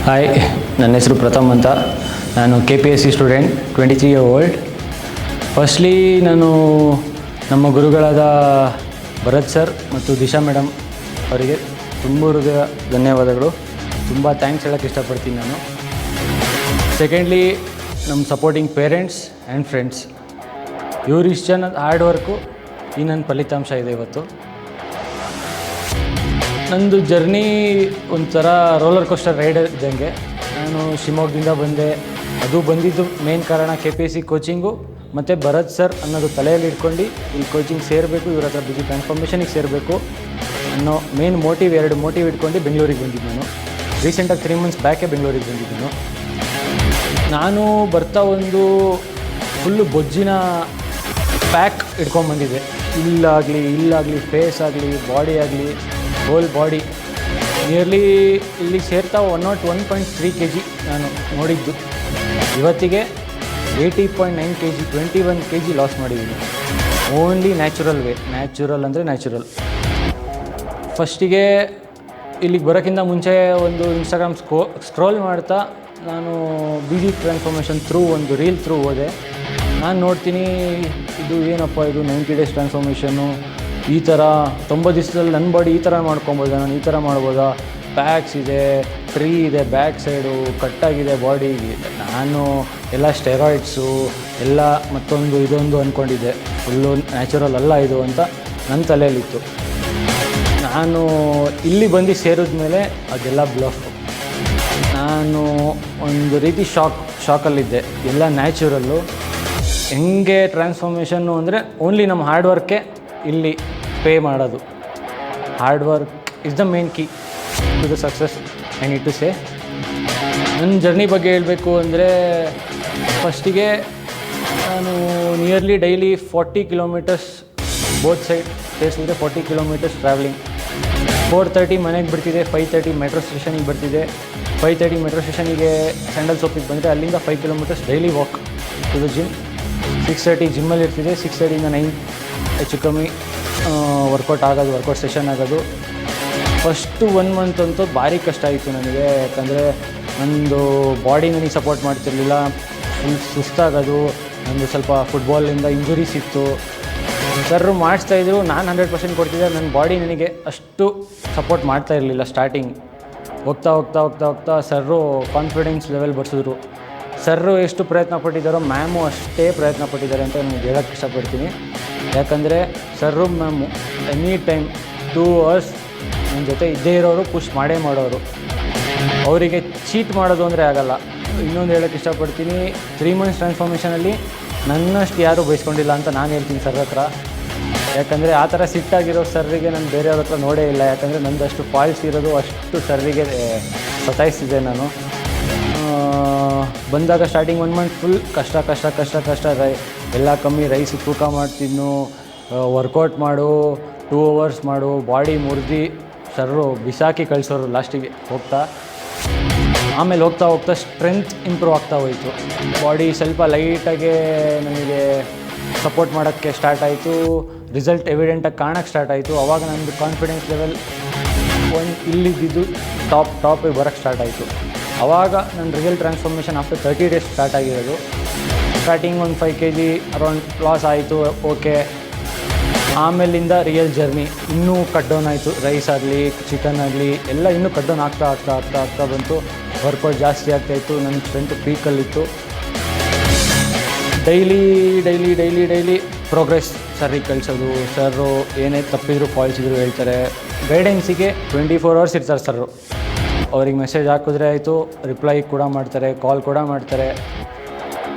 Hi, ನನ್ನ ಹೆಸರು ಪ್ರಥಮ್ ಅಂತ. ನಾನು KPSC student, 23 year old. Firstly ನಾನು ನಮ್ಮ ಗುರುಗಳಾದ ಭರತ್ ಸರ್ ಮತ್ತು ದಿಶಾ ಮೇಡಮ್ ಅವರಿಗೆ ತುಂಬ ಹೃದಯ ಧನ್ಯವಾದಗಳು. ತುಂಬ ಥ್ಯಾಂಕ್ಸ್ ಹೇಳೋಕ್ಕೆ ಇಷ್ಟಪಡ್ತೀನಿ ನಾನು. ಸೆಕೆಂಡ್ಲಿ ನಮ್ಮ ಸಪೋರ್ಟಿಂಗ್ ಪೇರೆಂಟ್ಸ್ ಆ್ಯಂಡ್ ಫ್ರೆಂಡ್ಸ್, ಇವರು ಇಷ್ಟು ಜನ ಹಾರ್ಡ್ ವರ್ಕು ಈ ನನ್ನ ಫಲಿತಾಂಶ ಇದೆ ಇವತ್ತು. ನಂದು ಜರ್ನಿ ಒಂಥರ ರೋಲರ್ ಕೋಸ್ಟರ್ ರೈಡ್ ಇದ್ದಂಗೆ. ನಾನು ಶಿವಮೊಗ್ಗದಿಂದ ಬಂದೆ. ಅದು ಬಂದಿದ್ದು ಮೇನ್ ಕಾರಣ KPSC ಕೋಚಿಂಗು ಮತ್ತು ಭರತ್ ಸರ್ ಅನ್ನೋದು ತಲೆಯಲ್ಲಿ ಇಟ್ಕೊಂಡು ಇಲ್ಲಿ ಕೋಚಿಂಗ್ ಸೇರಬೇಕು, ಇವ್ರ ಹತ್ರ ಬಿಜಿ ಟ್ರಾನ್ಸ್ಫಾರ್ಮೇಷನಿಗೆ ಸೇರಬೇಕು ಅನ್ನೋ ಮೇನ್ ಎರಡು ಮೋಟಿವ್ ಇಟ್ಕೊಂಡು ಬೆಂಗಳೂರಿಗೆ ಬಂದಿದ್ದು. ನಾನು ರೀಸೆಂಟಾಗಿ 3 months ಬ್ಯಾಕೆ ಬೆಂಗಳೂರಿಗೆ ಬಂದಿದ್ದೀನಿ. ನಾನು ಬರ್ತಾ ಒಂದು ಫುಲ್ಲು ಬೊಜ್ಜಿನ ಪ್ಯಾಕ್ ಇಟ್ಕೊಂಡ್ಬಂದಿದ್ದೆ. ಇಲ್ಲಾಗಲಿ ಫೇಸ್ ಆಗಲಿ ಬಾಡಿ ಆಗಲಿ ಹೋಲ್ ಬಾಡಿ ನಿಯರ್ಲಿ ಇಲ್ಲಿ ಸೇರ್ತಾ 101.3 kg ನಾನು ನೋಡಿದ್ದು. ಇವತ್ತಿಗೆ 80.9 kg 21 kg ಲಾಸ್ ಮಾಡಿದ್ದೀನಿ. ಓನ್ಲಿ ನ್ಯಾಚುರಲ್ ಅಂದರೆ ನ್ಯಾಚುರಲ್. ಫಸ್ಟಿಗೆ ಇಲ್ಲಿಗೆ ಬರೋಕ್ಕಿಂತ ಮುಂಚೆ ಒಂದು ಇನ್ಸ್ಟಾಗ್ರಾಮ್ ಸ್ಕ್ರೋಲ್ ಮಾಡ್ತಾ ನಾನು ಬಿಜಿ ಟ್ರಾನ್ಸ್ಫಾರ್ಮೇಷನ್ ಒಂದು ರೀಲ್ ಥ್ರೂ ಹೋದೆ. ನಾನು ನೋಡ್ತೀನಿ, ಇದು ಏನಪ್ಪ ಇದು 90 days ಟ್ರಾನ್ಸ್ಫಾರ್ಮೇಷನ್ನು, ಈ ಥರ 90 ದಿವಸದಲ್ಲಿ ನನ್ನ ಬಾಡಿ ಈ ಥರ ಮಾಡ್ಕೊಬೋದಾ, ನಾನು ಈ ಥರ ಮಾಡ್ಬೋದಾ, ಪ್ಯಾಕ್ಸ್ ಇದೆ, ಫ್ರೀ ಇದೆ, ಬ್ಯಾಕ್ ಸೈಡು ಕಟ್ಟಾಗಿದೆ ಬಾಡಿ. ನಾನು ಎಲ್ಲ ಸ್ಟೆರಾಯ್ಡ್ಸು ಎಲ್ಲ ಮತ್ತೊಂದು ಇದೊಂದು ಅಂದ್ಕೊಂಡಿದ್ದೆ. ಫುಲ್ಲು ನ್ಯಾಚುರಲ್ ಅಲ್ಲ ಇದು ಅಂತ ನನ್ನ ತಲೆಯಲ್ಲಿತ್ತು. ನಾನು ಇಲ್ಲಿ ಬಂದು ಸೇರಿದ ಮೇಲೆ ಅದೆಲ್ಲ ಬ್ಲಫ್. ನಾನು ಒಂದು ರೀತಿ ಶಾಕಲ್ಲಿದ್ದೆ. ಎಲ್ಲ ನ್ಯಾಚುರಲ್ಲು. ಹೆಂಗೆ ಟ್ರಾನ್ಸ್ಫಾರ್ಮೇಷನ್ನು ಅಂದರೆ ಓನ್ಲಿ ನಮ್ಮ ಹಾರ್ಡ್ ವರ್ಕೆ ಇಲ್ಲಿ ಪೇ ಮಾಡೋದು. Hard work is the main key to the success. I need to say. ನನ್ನ ಜರ್ನಿ ಬಗ್ಗೆ ಹೇಳಬೇಕು ಅಂದರೆ, ಫಸ್ಟಿಗೆ ನಾನು nearly daily 40 kilometers both side ಸೇರಿಸಿದ್ರೆ 40 kilometers ಟ್ರಾವೆಲಿಂಗ್. 4:30 ಮನೆಗೆ ಬಿಡ್ತಿದ್ದೆ, 5:30 ಮೆಟ್ರೋ ಸ್ಟೇಷನಿಗೆ ಬರ್ತಿದ್ದೆ. 5:30 ಮೆಟ್ರೋ ಸ್ಟೇಷನಿಗೆ ಸ್ಯಾಂಡಲ್ ಸೋಪಿಗೆ ಬಂದರೆ ಅಲ್ಲಿಂದ 5 kilometers daily walk to the gym. 6:30 ಜಿಮ್ಮಲ್ಲಿ ಇರ್ತಿದ್ದೆ. 6:30 9 ಹೆಚ್ಚು ಕಮ್ಮಿ ವರ್ಕೌಟ್ ಸೆಷನ್ ಆಗೋದು. ಫಸ್ಟು 1 month ಅಂತೂ ಭಾರಿ ಕಷ್ಟ ಆಯಿತು ನನಗೆ. ಯಾಕಂದರೆ ನಂದು ಬಾಡಿ ನನಗೆ ಸಪೋರ್ಟ್ ಮಾಡ್ತಿರ್ಲಿಲ್ಲ. ಫುಲ್ ಸುಸ್ತಾಗೋದು. ನಂದು ಸ್ವಲ್ಪ ಫುಟ್ಬಾಲಿಂದ ಇಂಜುರೀಸ್ ಇತ್ತು. ಸರ್ರು ಮಾಡಿಸ್ತಾಯಿದ್ರು, ನಾನು 100% ಕೊಡ್ತಿದ್ದೆ. ನನ್ನ ಬಾಡಿ ನನಗೆ ಅಷ್ಟು ಸಪೋರ್ಟ್ ಮಾಡ್ತಾ ಇರಲಿಲ್ಲ ಸ್ಟಾರ್ಟಿಂಗ್. ಹೋಗ್ತಾ ಸರ್ರು ಕಾನ್ಫಿಡೆನ್ಸ್ ಲೆವೆಲ್ ಬರ್ಸಿದ್ರು. ಸರ್ರು ಎಷ್ಟು ಪ್ರಯತ್ನ ಪಟ್ಟಿದ್ದಾರೋ ಮ್ಯಾಮು ಅಷ್ಟೇ ಪ್ರಯತ್ನ ಪಟ್ಟಿದ್ದಾರೆ ಅಂತ ನನಗೆ ಹೇಳೋಕ್ಕೆ ಇಷ್ಟಪಡ್ತೀನಿ. ಯಾಕಂದರೆ sir ma'am any time 2 hours ನನ್ನ ಜೊತೆ ಇದ್ದೇ ಇರೋರು, ಪುಷ್ ಮಾಡೋರು. ಅವರಿಗೆ ಚೀಟ್ ಮಾಡೋದು ಅಂದರೆ ಆಗಲ್ಲ. ಇನ್ನೊಂದು ಹೇಳೋಕ್ಕೆ ಇಷ್ಟಪಡ್ತೀನಿ, 3 months ಟ್ರಾನ್ಸ್ಫಾರ್ಮೇಷನಲ್ಲಿ ನನ್ನಷ್ಟು ಯಾರೂ ಬಯಸ್ಕೊಂಡಿಲ್ಲ ಅಂತ ನಾನು ಹೇಳ್ತೀನಿ ಸರ್ ಹತ್ರ. ಯಾಕಂದರೆ ಆ ಥರ ಸಿಟ್ಟಾಗಿರೋ ಸರ್ರಿಗೆ ನಾನು ಬೇರೆಯವ್ರ ಹತ್ರ ನೋಡೇ ಇಲ್ಲ. ಯಾಕಂದರೆ ನಂದಷ್ಟು ಫಾಲ್ಟ್ಸ್ ಇರೋದು ಅಷ್ಟು ಸರ್ರಿಗೆ ಸತಾಯಿಸ್ತಿದ್ದೆ ನಾನು. ಬಂದಾಗ ಸ್ಟಾರ್ಟಿಂಗ್ 1 month ಫುಲ್ ಕಷ್ಟ. ಎಲ್ಲ ಕಮ್ಮಿ, ರೈಸ್ ತೂಕ ಮಾಡ್ತಿದ್ನು, ವರ್ಕೌಟ್ ಮಾಡು, 2 hours ಮಾಡು, ಬಾಡಿ ಮುರಿದು ಸರ್ರು ಬಿಸಾಕಿ ಕಳಿಸೋರು ಲಾಸ್ಟಿಗೆ ಆಮೇಲೆ ಹೋಗ್ತಾ ಸ್ಟ್ರೆಂತ್ ಇಂಪ್ರೂವ್ ಆಗ್ತಾ ಹೋಯಿತು. ಬಾಡಿ ಸ್ವಲ್ಪ ಲೈಟಾಗೆ ನನಗೆ ಸಪೋರ್ಟ್ ಮಾಡೋಕ್ಕೆ ಸ್ಟಾರ್ಟ್ ಆಯಿತು. ರಿಸಲ್ಟ್ ಎವಿಡೆಂಟಾಗಿ ಕಾಣೋಕ್ಕೆ ಸ್ಟಾರ್ಟ್ ಆಯಿತು. ಆವಾಗ ನನ್ನದು ಕಾನ್ಫಿಡೆನ್ಸ್ ಲೆವೆಲ್ ಇಲ್ಲಿದ್ದು ಟಾಪಿಗೆ ಬರೋಕ್ಕೆ ಸ್ಟಾರ್ಟ್ ಆಯಿತು. ಆವಾಗ ನನ್ನ real transformation after 30 days start ಆಗಿರೋದು. ಸ್ಟಾರ್ಟಿಂಗ್ ಒಂದು 5 kg ಅರೌಂಡ್ ಲಾಸ್ ಆಯಿತು, ಓಕೆ. ಆಮೇಲಿಂದ ರಿಯಲ್ ಜರ್ನಿ ಇನ್ನೂ ಕಟ್ ಡೌನ್ ಆಯಿತು. ರೈಸ್ ಆಗಲಿ, ಚಿಕನ್ ಆಗಲಿ ಎಲ್ಲ ಇನ್ನೂ ಕಟ್ ಡೌನ್ ಆಗ್ತಾ ಬಂತು. ವರ್ಕೌಟ್ ಜಾಸ್ತಿ ಆಗ್ತಾಯಿತ್ತು. ನನ್ನ ಸ್ಟ್ರೆಂತ್ ಪೀಕಲ್ಲಿತ್ತು. ಡೈಲಿ ಪ್ರೋಗ್ರೆಸ್ ಸರ್ರಿಗೆ ಕಳಿಸೋದು. ಸರ್ರು ಏನೇ ತಪ್ಪಿದ್ರು ಫಾಲ್ಸ್ ಇದ್ರು ಹೇಳ್ತಾರೆ. ಗೈಡೆನ್ಸಿಗೆ 24 hours ಇರ್ತಾರೆ ಸರ್ರು. ಅವ್ರಿಗೆ ಮೆಸೇಜ್ ಹಾಕಿದ್ರೆ ಆಯಿತು, ರಿಪ್ಲೈ ಕೂಡ ಮಾಡ್ತಾರೆ, ಕಾಲ್ ಕೂಡ ಮಾಡ್ತಾರೆ.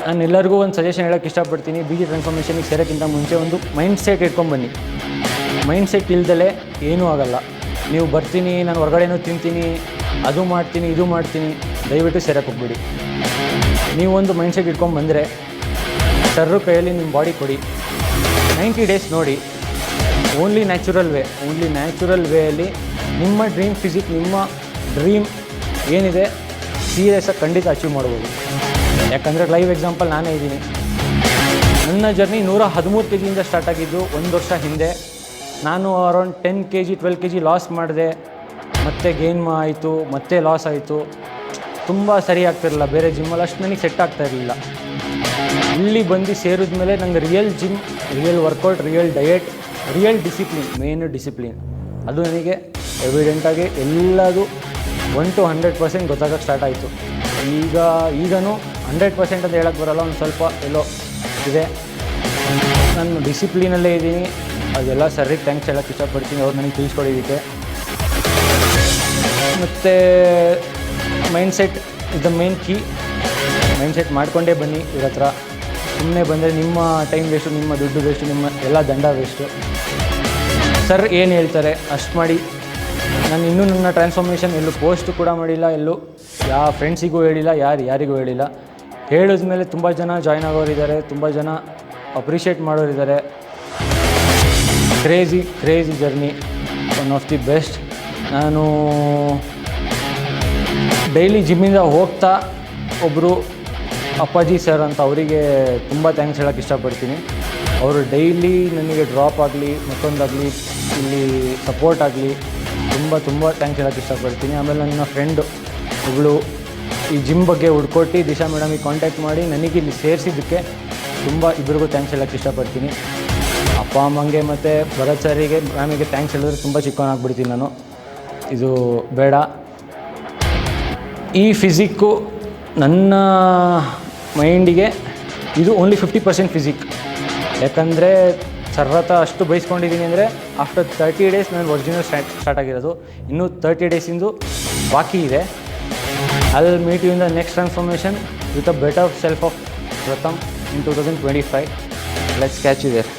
ನಾನು ಎಲ್ಲರಿಗೂ ಒಂದು ಸಜೆಷನ್ ಹೇಳೋಕ್ಕೆ ಇಷ್ಟಪಡ್ತೀನಿ. ಬಿಜಿ ಟ್ರಾನ್ಸ್ಫಾರ್ಮೇಷನಿಗೆ ಸೇರೋಕ್ಕಿಂತ ಮುಂಚೆ ಒಂದು ಮೈಂಡ್ ಸೆಟ್ ಇಟ್ಕೊಂಡ್ಬನ್ನಿ. ಮೈಂಡ್ ಸೆಟ್ ಇಲ್ದಲೇ ಏನೂ ಆಗಲ್ಲ. ನೀವು ಬರ್ತೀನಿ, ನಾನು ಹೊರಗಡೆನೂ ತಿಂತೀನಿ, ಅದು ಮಾಡ್ತೀನಿ, ಇದು ಮಾಡ್ತೀನಿ, ದಯವಿಟ್ಟು ಸೇರೋಕ್ಕೆ ಹೋಗ್ಬಿಡಿ. ನೀವೊಂದು ಮೈಂಡ್ ಸೆಟ್ ಇಟ್ಕೊಂಡ್ಬಂದರೆ ಸರ್ರು ಕೈಯಲ್ಲಿ ನಿಮ್ಮ ಬಾಡಿ ಕೊಡಿ, 90 days ನೋಡಿ. ಓನ್ಲಿ ನ್ಯಾಚುರಲ್ ವೇಯಲ್ಲಿ ನಿಮ್ಮ ಡ್ರೀಮ್ ಫಿಸಿಕ್, ನಿಮ್ಮ ಡ್ರೀಮ್ ಏನಿದೆ ಸೀರಿಯಸ್ಸಾಗಿ ಖಂಡಿತ ಅಚೀವ್ ಮಾಡ್ಬೋದು. ಯಾಕಂದರೆ ಲೈವ್ ಎಕ್ಸಾಂಪಲ್ ನಾನೇ ಇದ್ದೀನಿ. ನನ್ನ ಜರ್ನಿ 113 kg ಸ್ಟಾರ್ಟ್ ಆಗಿದ್ದು 1 ವರ್ಷ ಹಿಂದೆ. ನಾನು ಅರೌಂಡ್ 10 kg 12 kg ಲಾಸ್ ಮಾಡಿದೆ. ಮತ್ತೆ ಗೇನ್ ಆಯಿತು, ಮತ್ತೆ ಲಾಸ್ ಆಯಿತು. ತುಂಬ ಸರಿ ಆಗ್ತಿರಲಿಲ್ಲ, ಬೇರೆ ಜಿಮ್ಮಲ್ಲಿ ಅಷ್ಟು ನನಗೆ ಸೆಟ್ ಆಗ್ತಾ ಇರಲಿಲ್ಲ. ಇಲ್ಲಿ ಬಂದು ಸೇರಿದ ಮೇಲೆ ನಂಗೆ real gym, real workout, real diet, real discipline, main discipline ಅದು ನನಗೆ ಎವಿಡೆಂಟಾಗಿ ಎಲ್ಲದು 1 to 100% ಗೊತ್ತಾಗೋಕ್ಕೆ ಸ್ಟಾರ್ಟ್ ಆಯಿತು. ಈಗನೂ 100% ಅಂತ ಹೇಳೋಕ್ಕೆ ಬರೋಲ್ಲ, ಒಂದು ಸ್ವಲ್ಪ ಎಲ್ಲೋ ಇದೆ. ನಾನು ಡಿಸಿಪ್ಲಿನಲ್ಲೇ ಇದ್ದೀನಿ. ಅದೆಲ್ಲ ಸರ್ರಿಗೆ ಥ್ಯಾಂಕ್ಸ್ ಹೇಳೋಕ್ಕೆ ಇಷ್ಟಪಡ್ತೀನಿ, ಅವ್ರು ನನಗೆ ತಿಳಿಸ್ಕೊಡೋದಕ್ಕೆ. ಮತ್ತು mindset is the main key. Mindset ಮಾಡಿಕೊಂಡೇ ಬನ್ನಿ. ಇವ್ರ ಹತ್ರ ಸುಮ್ಮನೆ ಬಂದರೆ ನಿಮ್ಮ ಟೈಮ್ ವೇಸ್ಟು, ನಿಮ್ಮ ದುಡ್ಡು ವೇಸ್ಟು, ನಿಮ್ಮ ಎಲ್ಲ ದಂಡ ವೇಸ್ಟು. ಸರ್ ಏನು ಹೇಳ್ತಾರೆ ಅಷ್ಟು ಮಾಡಿ. ನಾನು ಇನ್ನೂ ನನ್ನ ಟ್ರಾನ್ಸ್ಫಾರ್ಮೇಷನ್ ಎಲ್ಲೂ ಪೋಸ್ಟು ಕೂಡ ಮಾಡಿಲ್ಲ, ಎಲ್ಲೂ ಯಾವ ಫ್ರೆಂಡ್ಸಿಗೂ ಹೇಳಿಲ್ಲ, ಯಾರಿಗೂ ಹೇಳಿಲ್ಲ. ಹೇಳಿದ್ಮೇಲೆ ತುಂಬ ಜನ ಜಾಯ್ನ್ ಆಗೋರಿದ್ದಾರೆ, ತುಂಬ ಜನ ಅಪ್ರಿಷಿಯೇಟ್ ಮಾಡೋರಿದ್ದಾರೆ. Crazy journey, one of the best. ನಾನು ಡೈಲಿ ಜಿಮ್ಮಿಂದ ಹೋಗ್ತಾ ಒಬ್ಬರು ಅಪ್ಪಾಜಿ ಸರ್ ಅಂತ, ಅವರಿಗೆ ತುಂಬ ಥ್ಯಾಂಕ್ಸ್ ಹೇಳೋಕ್ಕೆ ಇಷ್ಟಪಡ್ತೀನಿ. ಅವರು ಡೈಲಿ ನನಗೆ ಡ್ರಾಪ್ ಆಗಲಿ, ಮತ್ತೊಂದಾಗಲಿ, ಇಲ್ಲಿ ಸಪೋರ್ಟ್ ಆಗಲಿ, ತುಂಬ ಥ್ಯಾಂಕ್ಸ್ ಹೇಳೋಕ್ಕೆ ಇಷ್ಟಪಡ್ತೀನಿ. ಆಮೇಲೆ ನನ್ನ ಫ್ರೆಂಡು ಒಬ್ಬಳು ಈ ಜಿಮ್ ಬಗ್ಗೆ ಹುಡ್ಕೊಟ್ಟು ದಿಶಾ ಮೇಡಮಿಗೆ ಕಾಂಟ್ಯಾಕ್ಟ್ ಮಾಡಿ ನನಗೆ ಇಲ್ಲಿ ಸೇರಿಸಿದ್ದಕ್ಕೆ ಇಬ್ಬರಿಗೂ ಥ್ಯಾಂಕ್ಸ್ ಹೇಳೋಕ್ಕೆ ಇಷ್ಟಪಡ್ತೀನಿ. ಅಪ್ಪ ಅಮ್ಮಂಗೆ ಮತ್ತು ಭರತ್ ಸರಿಗೆ, ಮ್ಯಾಮಿಗೆ ಥ್ಯಾಂಕ್ಸ್ ಹೇಳಿದ್ರೆ ತುಂಬ ಚಿಕ್ಕವನಾಗ್ಬಿಡ್ತೀನಿ ನಾನು. ಇದು ಬೇಡ. ಈ ಫಿಸಿಕ್ಕು ನನ್ನ ಮೈಂಡಿಗೆ ಇದು ಓನ್ಲಿ 50% ಫಿಸಿಕ್. ಯಾಕಂದರೆ ಸರ್ ಹತ್ರ ಅಷ್ಟು ಬಯಸ್ಕೊಂಡಿದ್ದೀನಿ ಅಂದರೆ ಆಫ್ಟರ್ 30 days ನಾನು ಒರಿಜಿನಲ್ ಸ್ಟಾರ್ಟ್ ಆಗಿರೋದು. ಇನ್ನೂ 30 days ಬಾಕಿ ಇದೆ. I will meet you in the next transformation with a better self of Pratham in 2025. Let's catch you there.